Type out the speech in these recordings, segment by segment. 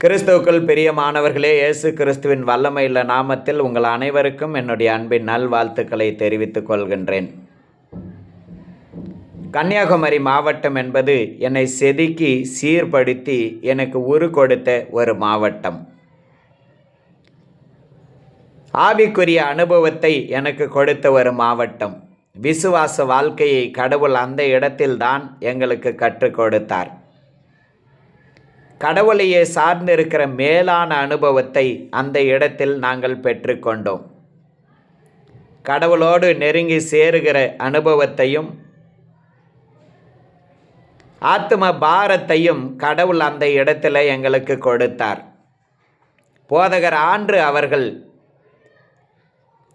கிறிஸ்துவுக்குள் பிரியமானவர்களே, இயேசு கிறிஸ்துவின் வல்லமையுள்ள நாமத்தில் உங்கள் அனைவருக்கும் என்னுடைய அன்பின் நல்வாழ்த்துக்களை தெரிவித்துக் கொள்கின்றேன். கன்னியாகுமரி மாவட்டம் என்பது என்னை செதுக்கி சீர்படுத்தி எனக்கு உரு கொடுத்த ஒரு மாவட்டம். ஆவிக்குரிய அனுபவத்தை எனக்கு கொடுத்த ஒரு மாவட்டம். விசுவாச வாழ்க்கையை கடவுள் அந்த இடத்தில்தான் எங்களுக்கு கற்றுக் கொடுத்தார். கடவுளையே சார்ந்திருக்கிற மேலான அனுபவத்தை அந்த இடத்தில் நாங்கள் பெற்றுக்கொண்டோம். கடவுளோடு நெருங்கி சேருகிற அனுபவத்தையும் ஆத்ம பாரத்தையும் கடவுள் அந்த இடத்துல எங்களுக்கு கொடுத்தார். போதகர் ஆண்டு அவர்கள்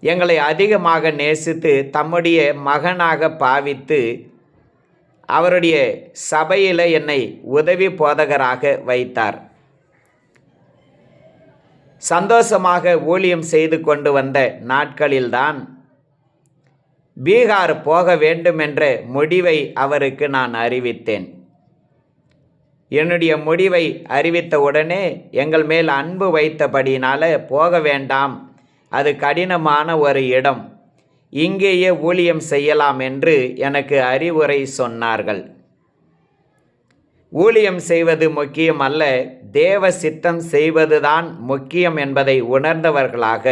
எங்களை அதிகமாக நேசித்து தம்முடைய மகனாக பாவித்து அவருடைய சபையில் என்னை உதவி போதகராக வைத்தார். சந்தோஷமாக ஊழியம் செய்து கொண்டு வந்த நாட்களில்தான் பீகார் போக வேண்டும் என்ற முடிவை அவருக்கு நான் அறிவித்தேன். என்னுடைய முடிவை அறிவித்த உடனே எங்கள் மேல் அன்பு வைத்தபடினால போக வேண்டாம், அது கடினமான ஒரு இடம், இங்கேயே ஊழியம் செய்யலாம் என்று எனக்கு அறிவுரை சொன்னார்கள். ஊழியம் செய்வது முக்கியம் அல்ல, தேவ சித்தம் செய்வதுதான் முக்கியம் என்பதை உணர்ந்தவர்களாக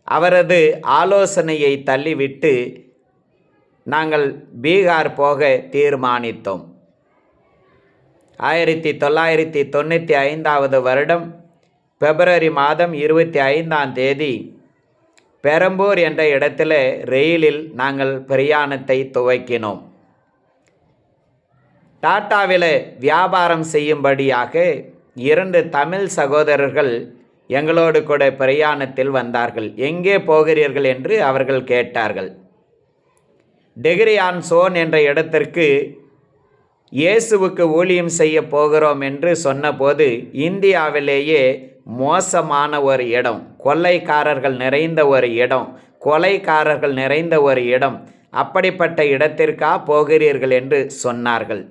அவரது ஆலோசனையை தள்ளிவிட்டு நாங்கள் பீகார் போக தீர்மானித்தோம். 1995 வருடம் பிப்ரவரி மாதம் 25 பெரம்பூர் என்ற இடத்துல ரயிலில் நாங்கள் பிரயாணத்தை துவக்கினோம். டாட்டாவில் வியாபாரம் செய்யும்படியாக 2 தமிழ் சகோதரர்கள் எங்களோடு கூட பிரயாணத்தில் வந்தார்கள். எங்கே போகிறீர்கள் என்று அவர்கள் கேட்டார்கள். டெகிரியான் சோன் என்ற இடத்திற்கு இயேசுவுக்கு ஊழியம் செய்ய போகிறோம் என்று சொன்னபோது, இந்தியாவிலேயே மோசமான ஒரு இடம், கொள்ளைக்காரர்கள் நிறைந்த ஒரு இடம், கொலைக்காரர்கள் நிறைந்த ஒரு இடம், அப்படிப்பட்ட இடத்திற்கா போகிறீர்கள் என்று சொன்னார்கள்.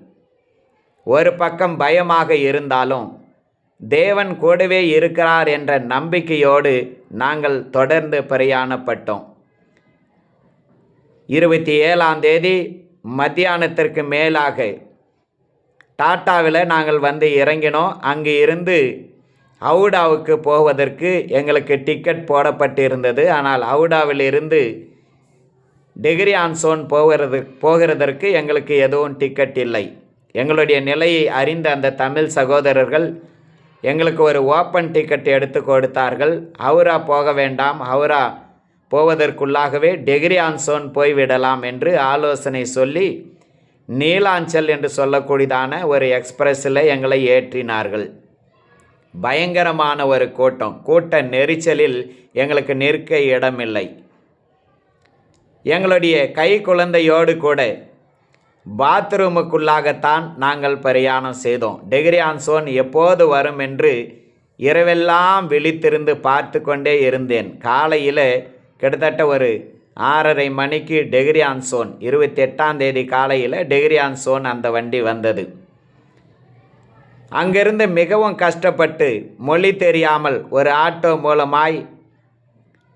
ஒரு பக்கம் பயமாக இருந்தாலும் தேவன் கூடவே இருக்கிறார் என்ற நம்பிக்கையோடு நாங்கள் தொடர்ந்து பிரயாணப்பட்டோம். 27 மத்தியானத்திற்கு மேலாக டாட்டாவில் நாங்கள் வந்து இறங்கினோம். அங்கு இருந்து ஹவுடாவுக்கு போவதற்கு எங்களுக்கு டிக்கெட் போடப்பட்டிருந்தது. ஆனால் ஹவுடாவில் இருந்து டெகிரியான் சோன் போகிறதற்கு எங்களுக்கு எதுவும் டிக்கெட் இல்லை. எங்களுடைய நிலையை அறிந்த அந்த தமிழ் சகோதரர்கள் எங்களுக்கு ஒரு ஓப்பன் டிக்கெட் எடுத்து கொடுத்தார்கள். ஹவுரா போக வேண்டாம், ஹவுரா போவதற்குள்ளாகவே டெகிரியான் சோன் போய்விடலாம் என்று ஆலோசனை சொல்லி நீலாஞ்சல் என்று சொல்லக்கூடியதான ஒரு எக்ஸ்பிரஸில் எங்களை ஏற்றினார்கள். பயங்கரமான ஒரு கூட்ட நெரிச்சலில் எங்களுக்கு நிற்க இடமில்லை. எங்களுடைய கை குழந்தையோடு கூட பாத்ரூமுக்குள்ளாகத்தான் நாங்கள் பிரயாணம் செய்தோம். டெகிரியான் சோன் எப்போது வரும் என்று இரவெல்லாம் விழித்திருந்து பார்த்து கொண்டே இருந்தேன். காலையில் கிட்டத்தட்ட ஒரு 6:30 மணிக்கு டெகிரியான் சோன், 28 காலையில் டெகிரியான் சோன் அந்த வண்டி வந்தது. அங்கிருந்து மிகவும் கஷ்டப்பட்டு மொழி தெரியாமல் ஒரு ஆட்டோ மூலமாய்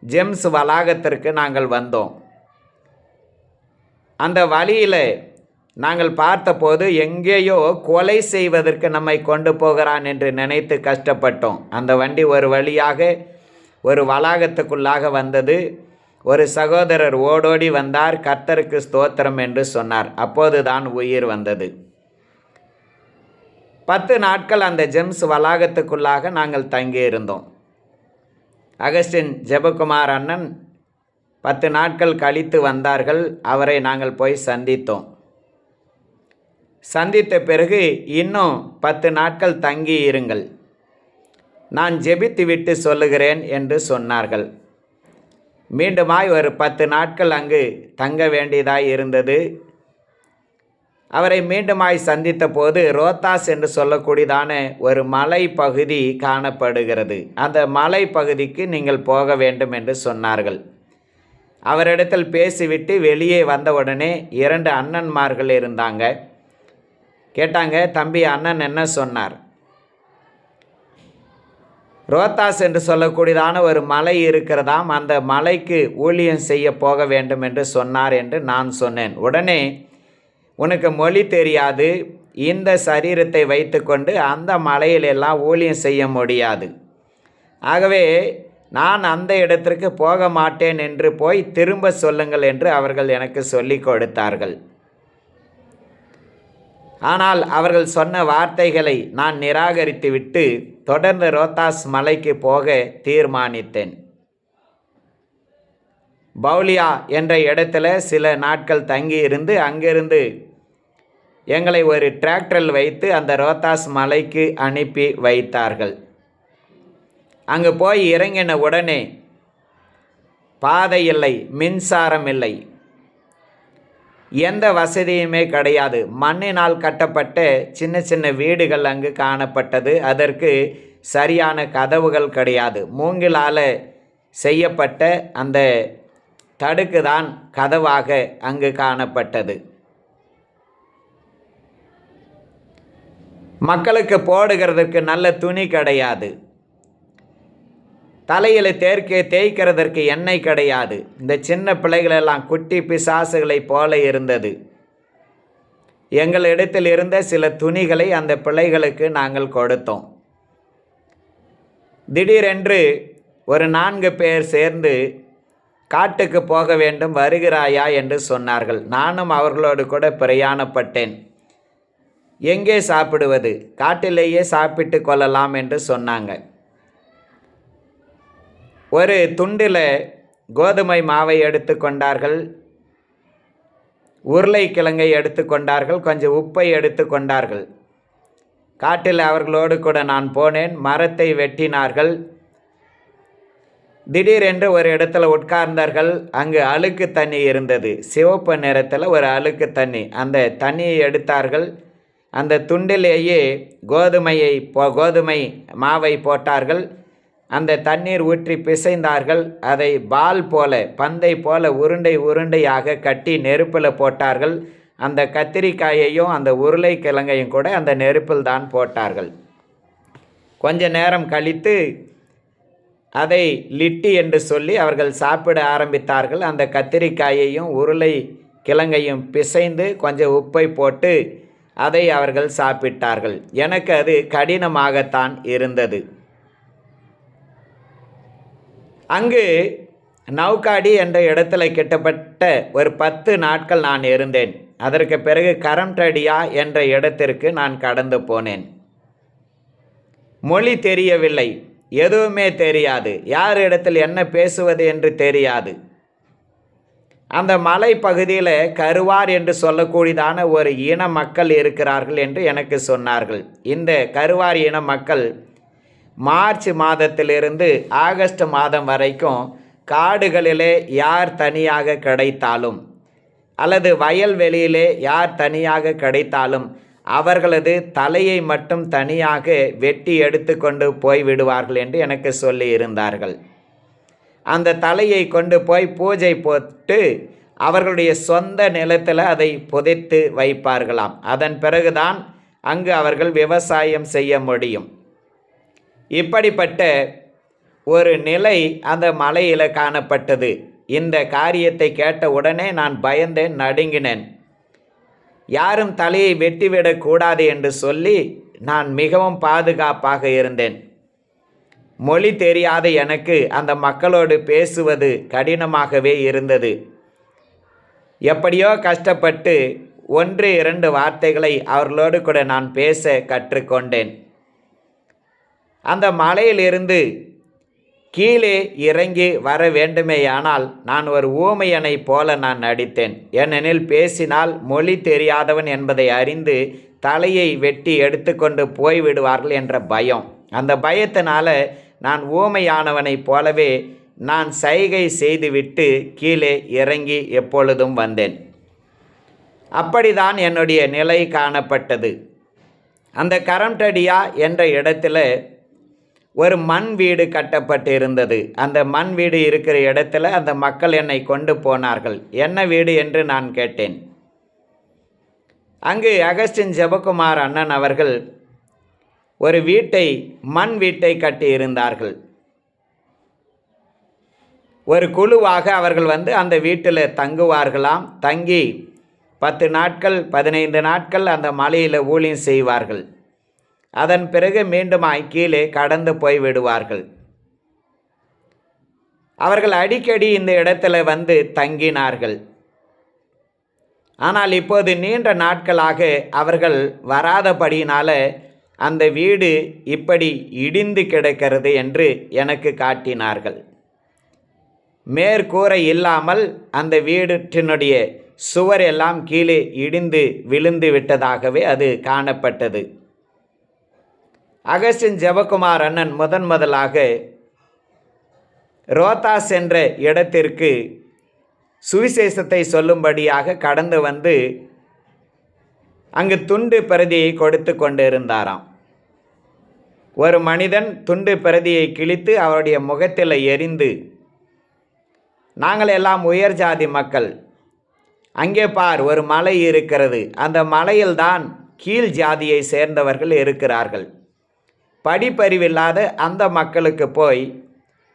ஜெம்ஸ் வளாகத்திற்கு நாங்கள் வந்தோம். அந்த வழியில் நாங்கள் பார்த்தபோது எங்கேயோ கொலை செய்வதற்கு நம்மை கொண்டு போகிறான் என்று நினைத்து கஷ்டப்பட்டோம். அந்த வண்டி ஒரு வழியாக ஒரு வளாகத்துக்குள்ளாக வந்தது. ஒரு சகோதரர் ஓடோடி வந்தார், கர்த்தருக்கு ஸ்தோத்திரம் என்று சொன்னார். அப்போதுதான் உயிர் வந்தது. 10 நாட்கள் அந்த ஜெம்ஸ் வளாகத்துக்குள்ளாக நாங்கள் தங்கியிருந்தோம். அகஸ்டின் ஜெபகுமார் அண்ணன் 10 நாட்கள் கழித்து வந்தார்கள். அவரை நாங்கள் போய் சந்தித்தோம். சந்தித்த பிறகு இன்னும் 10 நாட்கள் தங்கி இருங்கள், நான் ஜெபித்து விட்டு சொல்லுகிறேன் என்று சொன்னார்கள். மீண்டுமாய் ஒரு 10 நாட்கள் அங்கு தங்க வேண்டியதாய் இருந்தது. அவரை மீண்டுமாய் சந்தித்த போது ரோத்தாஸ் என்று சொல்லக்கூடியதான ஒரு மலை பகுதி காணப்படுகிறது, அந்த மலை பகுதிக்கு நீங்கள் போக வேண்டும் என்று சொன்னார்கள். அவரிடத்தில் பேசிவிட்டு வெளியே வந்தவுடனே 2 அண்ணன்மார்கள் இருந்தாங்க. கேட்டாங்க, தம்பி அண்ணன் என்ன சொன்னார்? ரோத்தாஸ் என்று சொல்லக்கூடியதான ஒரு மலை இருக்கிறதாம். அந்த மலைக்கு ஊழியம் செய்ய போக வேண்டும் என்று சொன்னார் என்று நான் சொன்னேன். உடனே உனக்கு மொழி தெரியாது, இந்த சரீரத்தை வைத்துக்கொண்டு அந்த மலையிலெல்லாம் ஊழியம் செய்ய முடியாது, ஆகவே நான் அந்த இடத்திற்கு போக மாட்டேன் என்று போய் திரும்ப சொல்லுங்கள் என்று அவர்கள் எனக்கு சொல்லி கொடுத்தார்கள். ஆனால் அவர்கள் சொன்ன வார்த்தைகளை நான் நிராகரித்துவிட்டு தொடர்ந்து ரோத்தாஸ் மலைக்கு போக தீர்மானித்தேன். பவுலியா என்ற இடத்துல சில நாட்கள் தங்கியிருந்து அங்கிருந்து எங்களை ஒரு டிராக்டரில் வைத்து அந்த ரோத்தாஸ் மலைக்கு அனுப்பி வைத்தார்கள். அங்கு போய் இறங்கின உடனே பாதை இல்லை, மின்சாரம் இல்லை, எந்த வசதியுமே கிடையாது. மண்ணினால் கட்டப்பட்ட சின்ன சின்ன வீடுகள் அங்கு காணப்பட்டது. அதற்கு சரியான கதவுகள் கிடையாது. மூங்கிலால் செய்யப்பட்ட அந்த தடுக்கு தான் கதவாக அங்கு காணப்பட்டது. மக்களுக்கு போடுகிறதற்கு நல்ல துணி கிடையாது. தலையில் தேய்க்கிறதற்கு எண்ணெய் கிடையாது. இந்த சின்ன பிள்ளைகளெல்லாம் குட்டி பிசாசுகளைப் போல இருந்தது. எங்களிடத்தில் இருந்த சில துணிகளை அந்த பிள்ளைகளுக்கு நாங்கள் கொடுத்தோம். திடீரென்று ஒரு 4 பேர் சேர்ந்து காட்டுக்கு போக வேண்டும், வருகிறாயா என்று சொன்னார்கள். நானும் அவர்களோடு கூட பிரயாணப்பட்டேன். எங்கே சாப்பிடுவது, காட்டிலேயே சாப்பிட்டு கொள்ளலாம் என்று சொன்னாங்க. ஒரு துண்டில் கோதுமை மாவை எடுத்துக்கொண்டார்கள், உருளைக்கிழங்கை எடுத்துக்கொண்டார்கள், கொஞ்சம் உப்பை எடுத்துக்கொண்டார்கள். காட்டில் அவர்களோடு கூட நான் போனேன். மரத்தை வெட்டினார்கள். திடீரென்று ஒரு இடத்துல உட்கார்ந்தார்கள். அங்கு அழுக்கு தண்ணி இருந்தது, சிவப்பு நிறத்தில் ஒரு அழுக்கு தண்ணி. அந்த தண்ணியை எடுத்தார்கள். அந்த துண்டிலேயே கோதுமை மாவை போட்டார்கள். அந்த தண்ணீர் ஊற்றி பிசைந்தார்கள். அதை பால் போல, பந்தை போல உருண்டை உருண்டையாக கட்டி நெருப்பில் போட்டார்கள். அந்த கத்திரிக்காயையும் அந்த உருளைக்கிழங்கையும் கூட அந்த நெருப்பில் தான் போட்டார்கள். கொஞ்ச நேரம் கழித்து அதை லிட்டி என்று சொல்லி அவர்கள் சாப்பிட ஆரம்பித்தார்கள். அந்த கத்திரிக்காயையும் உருளை கிழங்கையும் பிசைந்து கொஞ்சம் உப்பை போட்டு அதை அவர்கள் சாப்பிட்டார்கள். எனக்கு அது கடினமாகத்தான் இருந்தது. அங்கு நௌகாடி என்ற இடத்துல கிட்டத்தட்ட ஒரு 10 நாட்கள் நான் இருந்தேன். அதற்கு பிறகு கரம்டடியா என்ற இடத்திற்கு நான் கடந்து போனேன். மொழி தெரியவில்லை, எதுவுமே தெரியாது, யார் இடத்தில் என்ன பேசுவது என்று தெரியாது. அந்த மலை பகுதியில் கருவார் என்று சொல்லக்கூடியதான ஒரு இன மக்கள் இருக்கிறார்கள் என்று எனக்கு சொன்னார்கள். இந்த கருவார் இன மக்கள் மார்ச் மாதத்திலிருந்து ஆகஸ்ட் மாதம் வரைக்கும் காடுகளிலே யார் தனியாக கிடைத்தாலும் அல்லது வயல்வெளியிலே யார் தனியாக கிடைத்தாலும் அவர்களது தலையை மட்டும் தனியாக வெட்டி எடுத்து கொண்டு போய்விடுவார்கள் என்று எனக்கு சொல்லி இருந்தார்கள். அந்த தலையை கொண்டு போய் பூஜை போட்டு அவர்களுடைய சொந்த நிலத்தில் அதை புதைத்து வைப்பார்களாம். அதன் பிறகுதான் அங்கு அவர்கள் விவசாயம் செய்ய முடியும். இப்படிப்பட்ட ஒரு நிலை அந்த மலையில் காணப்பட்டது. இந்த காரியத்தை கேட்ட உடனே நான் பயந்தேன், நடுங்கினேன். யாரும் தலையை வெட்டிவிடக்கூடாது என்று சொல்லி நான் மிகவும் பாதுகாப்பாக இருந்தேன். மொழி தெரியாத எனக்கு அந்த மக்களோடு பேசுவது கடினமாகவே இருந்தது. எப்படியோ கஷ்டப்பட்டு 1-2 வார்த்தைகளை அவர்களோடு கூட நான் பேச கற்றுக்கொண்டேன். அந்த மலையிலிருந்து கீழே இறங்கி வர வேண்டுமேயானால் நான் ஒரு ஊமையனை போல நான் நடித்தேன். ஏனெனில் பேசினால் மொழி தெரியாதவன் என்பதை அறிந்து தலையை வெட்டி எடுத்துக்கொண்டு போய்விடுவார்கள் என்ற பயம். அந்த பயத்தினால நான் ஊமையானவனைப் போலவே நான் சைகை செய்துவிட்டு கீழே இறங்கி எப்பொழுதும் வந்தேன். அப்படிதான் என்னுடைய நிலை காணப்பட்டது. அந்த கரம்டடியா என்ற இடத்துல ஒரு மண் வீடு கட்டப்பட்டு இருந்தது. அந்த மண் வீடு இருக்கிற இடத்துல அந்த மக்கள் என்னை கொண்டு போனார்கள். என்ன வீடு என்று நான் கேட்டேன். அங்கு அகஸ்டின் ஜெபக்குமார் அண்ணன் அவர்கள் ஒரு வீட்டை, மண் வீட்டை கட்டியிருந்தார்கள். ஒரு குழுவாக அவர்கள் அந்த வீட்டில் தங்குவார்களாம். தங்கி 10 நாட்கள் 15 நாட்கள் அந்த மலையில் ஊழியம் செய்வார்கள். அதன் பிறகு மீண்டும் கீழே கடந்து போய் விடுவார்கள். அவர்கள் அடிக்கடி இந்த இடத்துல தங்கினார்கள். ஆனால் இப்போது நீண்ட நாட்களாக அவர்கள் வராதபடியினால அந்த வீடு இப்படி இடிந்து கிடக்கிறது என்று எனக்கு காட்டினார்கள். மேற்கூரை இல்லாமல் அந்த வீட்டினுடைய சுவர் எல்லாம் கீழே இடிந்து விழுந்து விட்டதாகவே அது காணப்பட்டது. அகஸ்டின் ஜெபக்குமார் அண்ணன் முதலாக ரோத்தாஸ் என்ற இடத்திற்கு சுவிசேஷத்தை சொல்லும்படியாக கடந்து அங்கு துண்டு பிரதியை கொடுத்து கொண்டிருந்தாராம். ஒரு மனிதன் துண்டு பிரதியை கிழித்து அவருடைய முகத்தில் எரிந்து, நாங்கள் எல்லாம் உயர் ஜாதி மக்கள், அங்கே பார் ஒரு மலை இருக்கிறது, அந்த மலையில்தான் கீழ் ஜாதியை சேர்ந்தவர்கள் இருக்கிறார்கள். படிப்பறிவில்லாத அந்த மக்களுக்கு போய்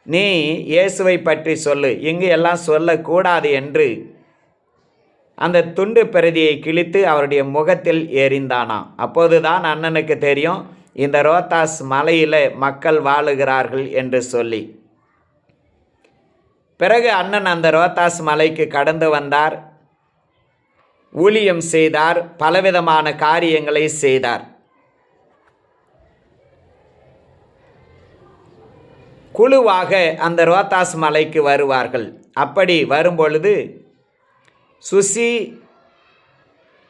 நீ இயேசுவை பற்றி சொல்லு, இங்கு எல்லாம் சொல்லக்கூடாது என்று அந்த துண்டு பிரதியை கிழித்து அவருடைய முகத்தில் எறிந்தானாம். அப்போதுதான் அண்ணனுக்கு தெரியும் இந்த ரோத்தாஸ் மலையில் மக்கள் வாழுகிறார்கள் என்று சொல்லி. பிறகு அண்ணன் அந்த ரோத்தாஸ் மலைக்கு கடந்து வந்தார், ஊழியம் செய்தார், பலவிதமான காரியங்களை செய்தார். குழுவாக அந்த ரோத்தாஸ் மலைக்கு வருவார்கள். அப்படி வரும்பொழுது சுசி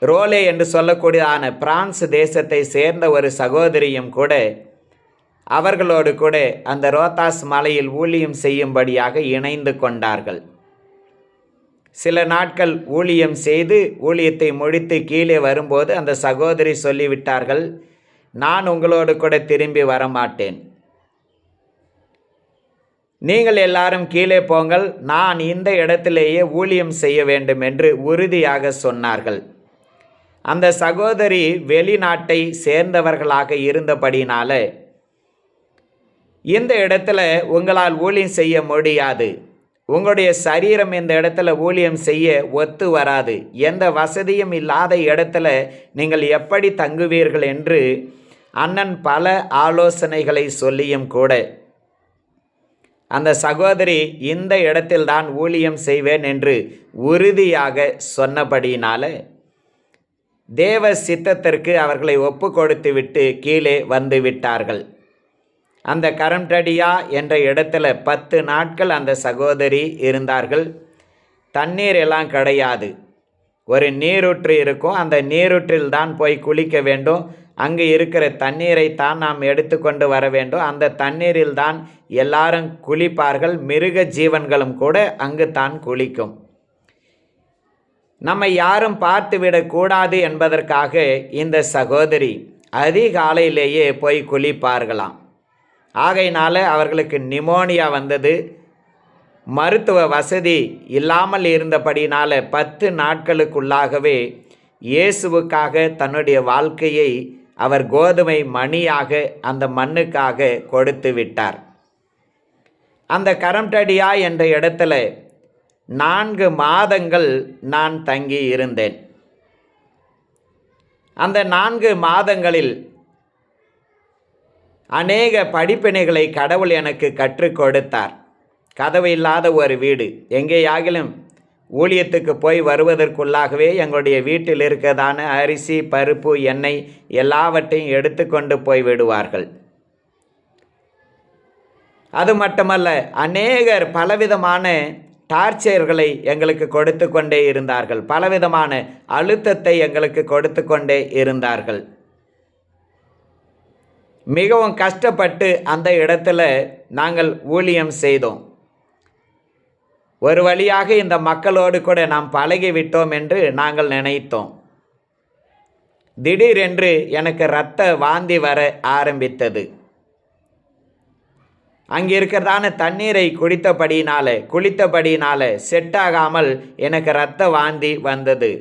ரோலே என்று சொல்லக்கூடியதான பிரான்ஸ் தேசத்தை சேர்ந்த ஒரு சகோதரியும் கூட அவர்களோடு கூட அந்த ரோத்தாஸ் மலையில் ஊழியம் செய்யும்படியாக இணைந்து கொண்டார்கள். சில நாட்கள் ஊழியம் செய்து ஊழியத்தை முடித்து கீழே வரும்போது அந்த சகோதரி சொல்லிவிட்டார்கள், நான் உங்களோடு கூட திரும்பி வரமாட்டேன், நீங்கள் எல்லாரும் கீழே போங்கள், நான் இந்த இடத்திலேயே ஊழியம் செய்ய வேண்டும் என்று உறுதியாக சொன்னார்கள். அந்த சகோதரி வெளிநாட்டை சேர்ந்தவர்களாக இருந்தபடினால இந்த இடத்துல உங்களால் ஊழியம் செய்ய முடியாது, உங்களுடைய சரீரம் இந்த இடத்துல ஊழியம் செய்ய ஒத்து வராது, எந்த வசதியும் இல்லாத இடத்துல நீங்கள் எப்படி தங்குவீர்கள் என்று அண்ணன் பல ஆலோசனைகளை சொல்லியும் கூட அந்த சகோதரி இந்த இடத்தில்தான் ஊழியம் செய்வேன் என்று உறுதியாக சொன்னபடியினால தேவ சித்தத்திற்கு அவர்களை ஒப்பு கொடுத்து விட்டு கீழே வந்து விட்டார்கள். அந்த கரம்டடியா என்ற இடத்துல 10 நாட்கள் அந்த சகோதரி இருந்தார்கள். தண்ணீர் எல்லாம் கிடையாது, ஒரு நீரூற்று இருக்கும், அந்த நீரூற்றில் தான் போய் குளிக்க வேண்டும். அங்கு இருக்கிற தண்ணீரை தான் நாம் எடுத்துக்கொண்டு வர வேண்டும். அந்த தண்ணீரில் தான் எல்லாரும் குளிப்பார்கள், மிருக ஜீவன்களும் கூட அங்கு தான் குளிக்கும். நம்மை யாரும் பார்த்துவிடக்கூடாது என்பதற்காக இந்த சகோதரி அதிகாலையிலேயே போய் குளிப்பார்களாம். ஆகையினால அவர்களுக்கு நிமோனியா வந்தது. மருத்துவ வசதி இல்லாமல் இருந்தபடினால 10 நாட்களுக்குள்ளாகவே இயேசுவுக்காக தன்னுடைய வாழ்க்கையை அவர் கோதுமை மணியாக அந்த மண்ணுக்காக கொடுத்து விட்டார். அந்த கரம்டடியா என்ற இடத்துல 4 மாதங்கள் நான் தங்கி இருந்தேன். அந்த 4 மாதங்களில் அநேக படிப்பினைகளை கடவுள் எனக்கு கற்றுக் கொடுத்தார். கதவு இல்லாத ஒரு வீடு, எங்கேயாகிலும் ஊழியத்துக்கு போய் வருவதற்குள்ளாகவே எங்களுடைய வீட்டில் இருக்கிறதான அரிசி, பருப்பு, எண்ணெய் எல்லாவற்றையும் எடுத்துக்கொண்டு போய் விடுவார்கள். அது மட்டுமல்ல, அநேகர் பலவிதமான டார்ச்சர்களை எங்களுக்கு கொடுத்து கொண்டே இருந்தார்கள், பலவிதமான அழுத்தத்தை எங்களுக்கு கொடுத்து கொண்டே இருந்தார்கள். மிகவும் கஷ்டப்பட்டு அந்த இடத்துல நாங்கள் ஊழியம் செய்தோம். ஒரு வழியாக இந்த மக்களோடு கூட நாம் பழகிவிட்டோம் என்று நாங்கள் நினைத்தோம். திடீரென்று எனக்கு இரத்த வாந்தி வர ஆரம்பித்தது. அங்கே இருக்கிறதான தண்ணீரை குளித்தபடியினால செட் ஆகாமல் எனக்கு இரத்த வாந்தி வந்தது.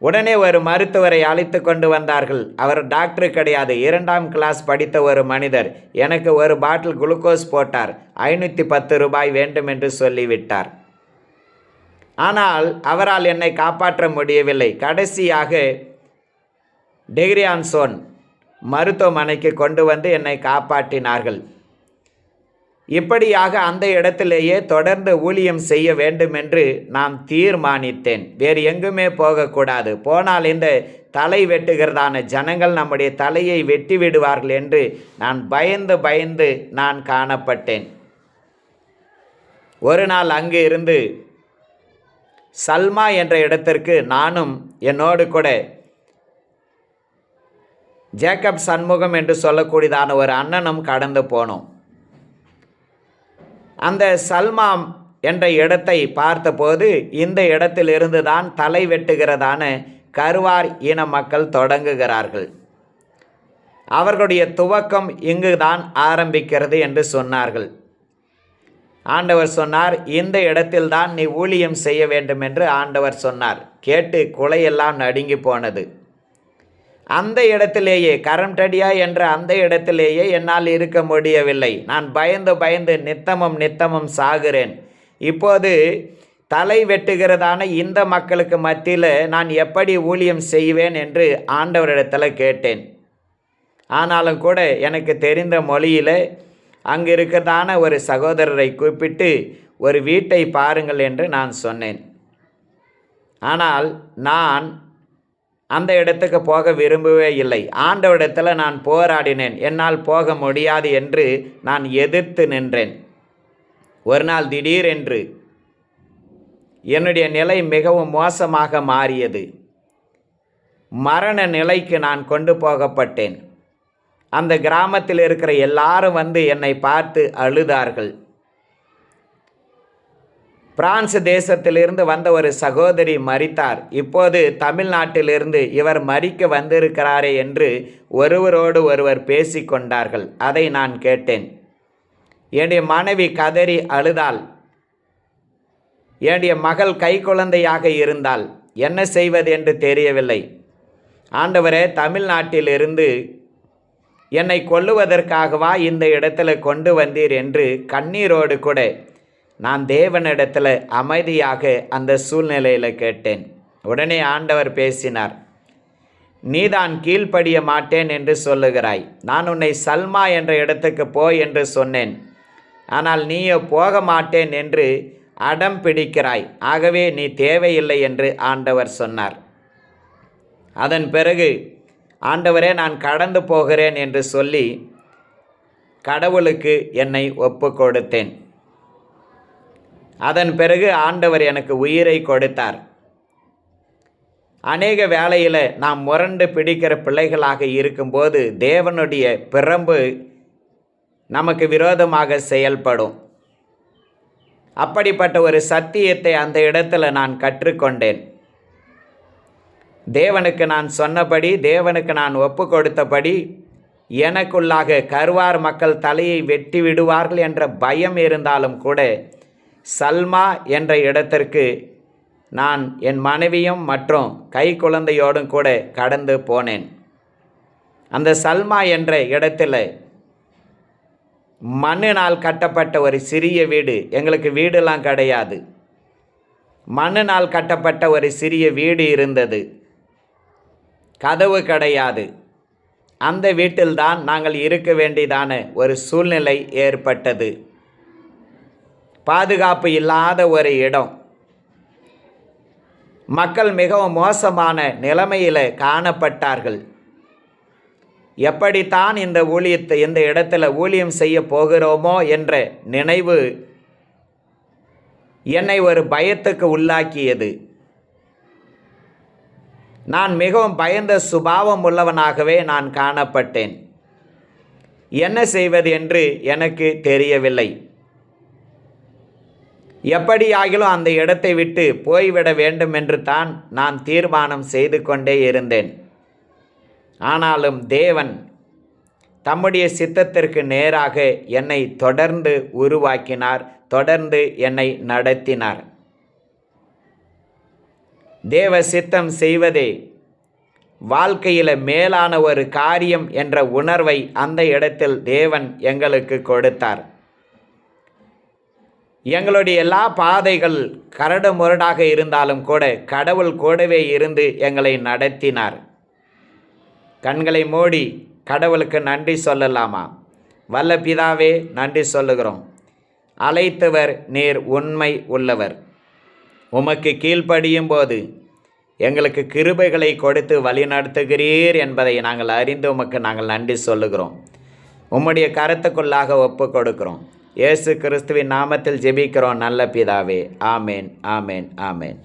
உடனே ஒரு மருத்துவரை அழைத்து கொண்டு வந்தார்கள். அவர் டாக்டர் கிடையாது, 2ஆம் கிளாஸ் படித்த ஒரு மனிதர். எனக்கு ஒரு பாட்டில் குளுக்கோஸ் போட்டார். 510 ரூபாய் வேண்டும் என்று சொல்லிவிட்டார். ஆனால் அவரால் என்னை காப்பாற்ற முடியவில்லை. கடைசியாக டெஹ்ரியான்சோன் மருத்துவமனைக்கு கொண்டு வந்து என்னை காப்பாற்றினார்கள். இப்படியாக அந்த இடத்திலேயே தொடர்ந்து ஊழியம் செய்ய வேண்டும் என்று நான் தீர்மானித்தேன். வேறு எங்குமே போகக்கூடாது. போனால் இந்த தலை வெட்டுகிறதான ஜனங்கள் நம்முடைய தலையை வெட்டி விடுவார்கள் என்று நான் பயந்து நான் காணப்பட்டேன். ஒரு நாள் அங்கு இருந்து சல்மா என்ற இடத்திற்கு நானும் என்னோடு கூட ஜேக்கப் சண்முகம் என்று சொல்லக்கூடியதான ஒரு அண்ணனும் கடந்து போனோம். அந்த சல்மா என்ற இடத்தை பார்த்தபோது இந்த இடத்திலிருந்து தான் தலை வெட்டுகிறதான கருவார் இன மக்கள் தொடங்குகிறார்கள். அவர்களுடைய துவக்கம் இங்கு தான் ஆரம்பிக்கிறது என்று சொன்னார்கள். ஆண்டவர் சொன்னார், இந்த இடத்தில்தான் நீ ஊழியம் செய்ய வேண்டும் என்று ஆண்டவர் சொன்னார். கேட்டு குலையெல்லாம் நடுங்கி போனது. அந்த இடத்திலேயே கரம்டடியா என்ற அந்த இடத்திலேயே என்னால் இருக்க முடியவில்லை. நான் பயந்து நித்தமும் சாகிறேன். இப்போது தலை வெட்டுகிறதான இந்த மக்களுக்கு மத்தியில் நான் எப்படி ஊழியம் செய்வேன் என்று ஆண்டவரிடத்தில் கேட்டேன். ஆனாலும் கூட எனக்கு தெரிந்த மொழியில் அங்கு இருக்கிறதான ஒரு சகோதரரை கூப்பிட்டு ஒரு வீட்டை பாருங்கள் என்று நான் சொன்னேன். ஆனால் நான் அந்த இடத்துக்கு போக விரும்பவே இல்லை. ஆண்டவரிடத்தில் நான் போராடினேன். என்னால் போக முடியாது என்று நான் எதிர்த்து நின்றேன். ஒரு நாள் திடீரென்று என்னுடைய நிலை மிகவும் மோசமாக மாறியது. மரண நிலைக்கு நான் கொண்டு போகப்பட்டேன். அந்த கிராமத்தில் இருக்கிற எல்லாரும் வந்து என்னை பார்த்து அழுதார்கள். பிரான்ஸ் தேசத்திலிருந்து வந்த ஒரு சகோதரி மரித்தார். இப்போது தமிழ்நாட்டிலிருந்து இவர் மரிக்க வந்திருக்கிறாரே என்று ஒருவரோடு ஒருவர் பேசி கொண்டார்கள். அதை நான் கேட்டேன். என்னுடைய மனைவி கதறி அழுதாள். என்னுடைய மகள் கை குழந்தையாக இருந்தால் என்ன செய்வது என்று தெரியவில்லை. ஆண்டவரே, தமிழ்நாட்டிலிருந்து என்னை கொல்லுவதற்காகவா இந்த இடத்துல கொண்டு வந்தீர் என்று கண்ணீரோடு கூட நான் தேவனிடத்தில் அமைதியாக அந்த சூழ்நிலையில் கேட்டேன். உடனே ஆண்டவர் பேசினார். நீதான் கீழ்ப்படிய மாட்டேன் என்று சொல்லுகிறாய். நான் உன்னை சல்மா என்ற இடத்துக்கு போ என்று சொன்னேன். ஆனால் நீயோ போக மாட்டேன் என்று அடம் பிடிக்கிறாய். ஆகவே நீ தேவையில்லை என்று ஆண்டவர் சொன்னார். அதன் பிறகு ஆண்டவரே, நான் கடந்து போகிறேன் என்று சொல்லி கடவுளுக்கு என்னை ஒப்பு கொடுத்தேன். அதன் பிறகு ஆண்டவர் எனக்கு உயிரை கொடுத்தார். அநேக வேளையில் நாம் முரண்டு பிடிக்கிற பிள்ளைகளாக இருக்கும்போது தேவனுடைய பிரம்பு நமக்கு விரோதமாக செயல்படும். அப்படிப்பட்ட ஒரு சத்தியத்தை அந்த இடத்துல நான் கற்றுக்கொண்டேன். தேவனுக்கு நான் சொன்னபடி, தேவனுக்கு நான் ஒப்பு கொடுத்தபடி எனக்குள்ளாக கருவார் மக்கள் தலையை வெட்டி விடுவார்கள் என்ற பயம் இருந்தாலும் கூட சல்மா என்ற இடத்திற்கு நான் என் மனைவியும் மற்றும் கை குழந்தையோடும் கூட கடந்து போனேன். அந்த சல்மா என்ற இடத்துல மண்ணினால் கட்டப்பட்ட ஒரு சிறிய வீடு. எங்களுக்கு வீடெல்லாம் கிடையாது. மண்ணினால் கட்டப்பட்ட ஒரு சிறிய வீடு இருந்தது. கதவு கிடையாது. அந்த வீட்டில்தான் நாங்கள் இருக்க வேண்டியதான ஒரு சூழ்நிலை ஏற்பட்டது. பாதுகாப்பு இல்லாத ஒரு இடம். மக்கள் மிகவும் மோசமான நிலைமையில் காணப்பட்டார்கள். எப்படித்தான் இந்த இடத்துல ஊழியம் செய்ய போகிறோமோ என்ற நினைவு என்னை ஒரு பயத்துக்கு உள்ளாக்கியது. நான் மிகவும் பயந்த சுபாவம் உள்ளவனாகவே நான் காணப்பட்டேன். என்ன செய்வது என்று எனக்கு தெரியவில்லை. எப்படியாகிலும் அந்த இடத்தை விட்டு போய்விட வேண்டும் என்று தான் நான் தீர்மானம் செய்து கொண்டே இருந்தேன். ஆனாலும் தேவன் தம்முடைய சித்தத்திற்கு நேராக என்னை தொடர்ந்து உருவாக்கினார், தொடர்ந்து என்னை நடத்தினார். தேவ சித்தம் செய்வதே வாழ்க்கையில் மேலான ஒரு காரியம் என்ற உணர்வை அந்த இடத்தில் தேவன் எங்களுக்கு கொடுத்தார். எங்களுடைய எல்லா பாதைகள் கரடு முரடாக இருந்தாலும் கூட கடவுள் கூடவே இருந்து எங்களை நடத்தினார். கண்களை மூடி கடவுளுக்கு நன்றி சொல்லலாமா? வல்ல பிதாவே, நன்றி சொல்லுகிறோம். அழைத்தவர் நீர் உண்மை உள்ளவர். உமக்கு கீழ்ப்படியும் போது எங்களுக்கு கிருபைகளை கொடுத்து வழிநடத்துகிறீர் என்பதை நாங்கள் அறிந்து உமக்கு நாங்கள் நன்றி சொல்லுகிறோம். உம்முடைய கருத்துக்குள்ளாக ஒப்பு கொடுக்கிறோம். இயேசு கிறிஸ்துவின் நாமத்தில் ஜெபிக்கிறோம் நல்ல பிதாவே. ஆமேன், ஆமேன், ஆமேன்.